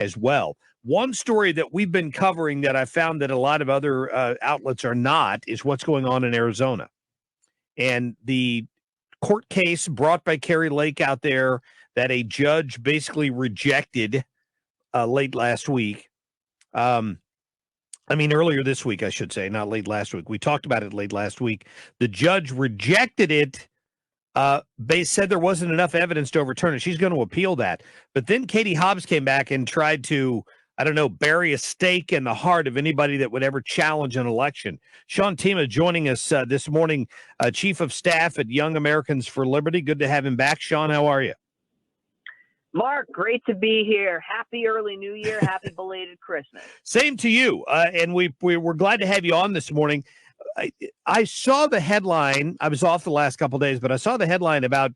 as well. One story that we've been covering that I found that a lot of other outlets are not is what's going on in Arizona. And the court case brought by Kari Lake out there that a judge basically rejected late last week. Earlier this week, I should say, not late last week. We talked about it late last week. The judge rejected it. They said there wasn't enough evidence to overturn it. She's going to appeal that. But then Katie Hobbs came back and tried to, bury a stake in the heart of anybody that would ever challenge an election. Sean Themea joining us this morning, Chief of Staff at Young Americans for Liberty. Good to have him back. Sean, how are you? Mark, great to be here. Happy early New Year. Happy belated Christmas. Same to you. And we're glad to have you on this morning. I saw the headline. I was off the last couple of days, but I saw the headline about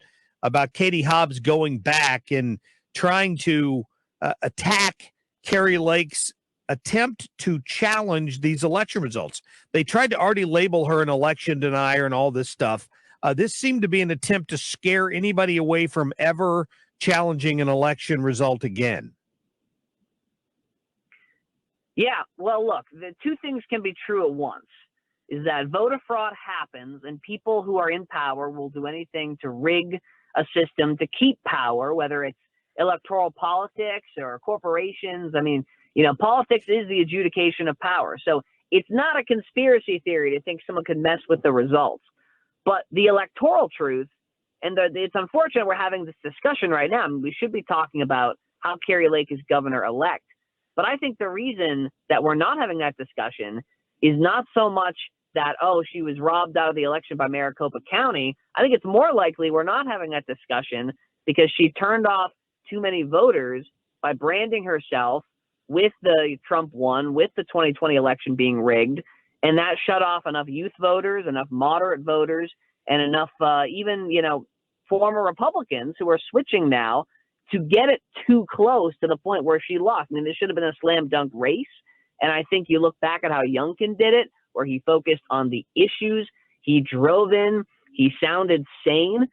Katie Hobbs going back and trying to attack Kari Lake's attempt to challenge these election results. They tried to already label her an election denier and all this stuff. This seemed to be an attempt to scare anybody away from ever challenging an election result again. Yeah, well, look, the two things can be true at once. Is that voter fraud happens and people who are in power will do anything to rig a system to keep power, whether it's electoral politics or corporations. Politics is the adjudication of power. So it's not a conspiracy theory to think someone could mess with the results. But the electoral truth, and it's unfortunate we're having this discussion right now. We should be talking about how Kari Lake is governor-elect. But I think the reason that we're not having that discussion is not so much that, she was robbed out of the election by Maricopa County. I think it's more likely we're not having that discussion because she turned off too many voters by branding herself with the Trump one, with the 2020 election being rigged. And that shut off enough youth voters, enough moderate voters, and enough even former Republicans who are switching now to get it too close to the point where she lost. This should have been a slam dunk race. And I think you look back at how Youngkin did it, where he focused on the issues. He drove in. He sounded sane.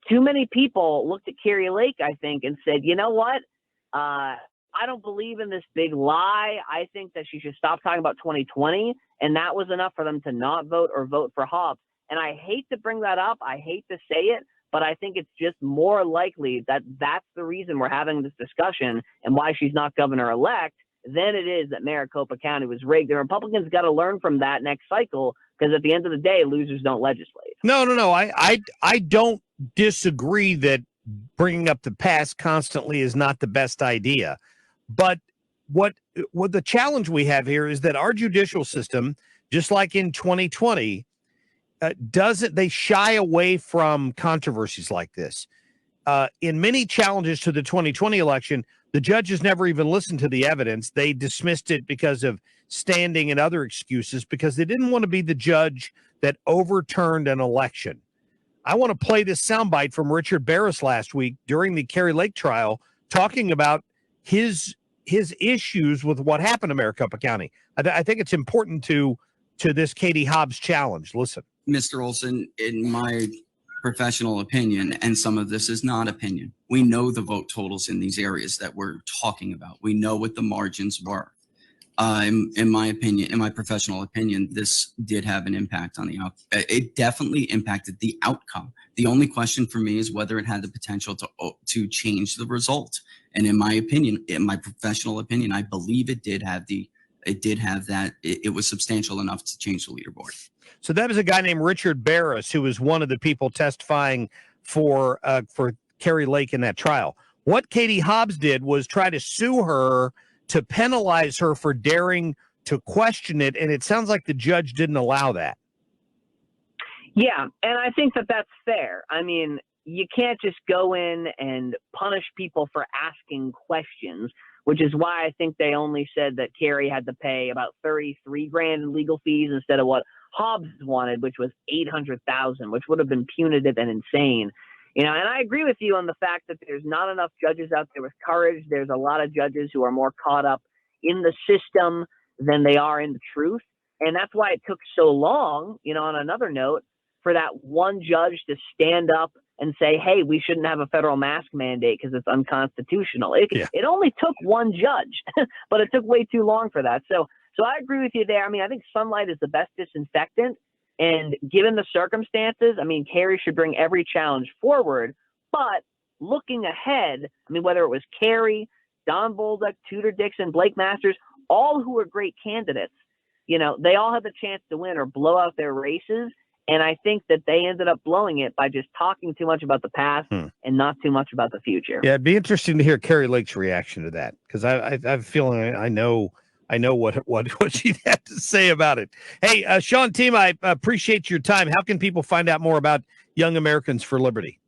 Too many people looked at Kari Lake, I think, and said, you know what? I don't believe in this big lie. I think that she should stop talking about 2020. And that was enough for them to not vote or vote for Hobbs. And I hate to bring that up. I hate to say it, but I think it's just more likely that that's the reason we're having this discussion and why she's not governor-elect than it is that Maricopa County was rigged. The Republicans got to learn from that next cycle because at the end of the day, losers don't legislate. No. I don't disagree that bringing up the past constantly is not the best idea. But what the challenge we have here is that our judicial system, just like in 2020, they shy away from controversies like this. In many challenges to the 2020 election, the judges never even listened to the evidence. They dismissed it because of standing and other excuses because they didn't want to be the judge that overturned an election. I want to play this soundbite from Richard Barris last week during the Kari Lake trial talking about his issues with what happened to Maricopa County. I think it's important to this Katie Hobbs challenge. Listen. Mr. Olson, in my professional opinion, and some of this is not opinion, we know the vote totals in these areas that we're talking about. We know what the margins were. In my opinion, in my professional opinion, this did have an impact on the outcome. It definitely impacted the outcome. The only question for me is whether it had the potential to change the result. And in my opinion, in my professional opinion, I believe it did have that. It was substantial enough to change the leaderboard. So that was a guy named Richard Barris, who was one of the people testifying for Kari Lake in that trial. What Katie Hobbs did was try to sue her to penalize her for daring to question it, and it sounds like the judge didn't allow that. Yeah, and I think that that's fair. I mean, you can't just go in and punish people for asking questions, which is why I think they only said that Kari had to pay about $33,000 in legal fees instead of what Hobbs wanted, which was $800,000, which would have been punitive and insane. And I agree with you on the fact that there's not enough judges out there with courage. There's a lot of judges who are more caught up in the system than they are in the truth. And that's why it took so long, on another note, for that one judge to stand up and say, hey, we shouldn't have a federal mask mandate because it's unconstitutional. It only took one judge, but it took way too long for that. So I agree with you there. I mean, I think sunlight is the best disinfectant. And given the circumstances, I mean, Kari should bring every challenge forward. But looking ahead, I mean, whether it was Kari, Don Bolduc, Tudor Dixon, Blake Masters, all who are great candidates, you know, they all had the chance to win or blow out their races. And I think that they ended up blowing it by just talking too much about the past and not too much about the future. Yeah, it'd be interesting to hear Kari Lake's reaction to that, because I have a feeling I know what she had to say about it. Hey, Sean Themea, I appreciate your time. How can people find out more about Young Americans for Liberty?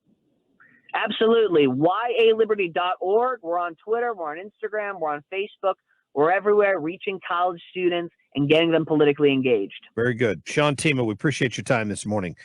Absolutely. YALiberty.org. We're on Twitter. We're on Instagram. We're on Facebook. We're everywhere, reaching college students and getting them politically engaged. Very good. Sean Themea, we appreciate your time this morning.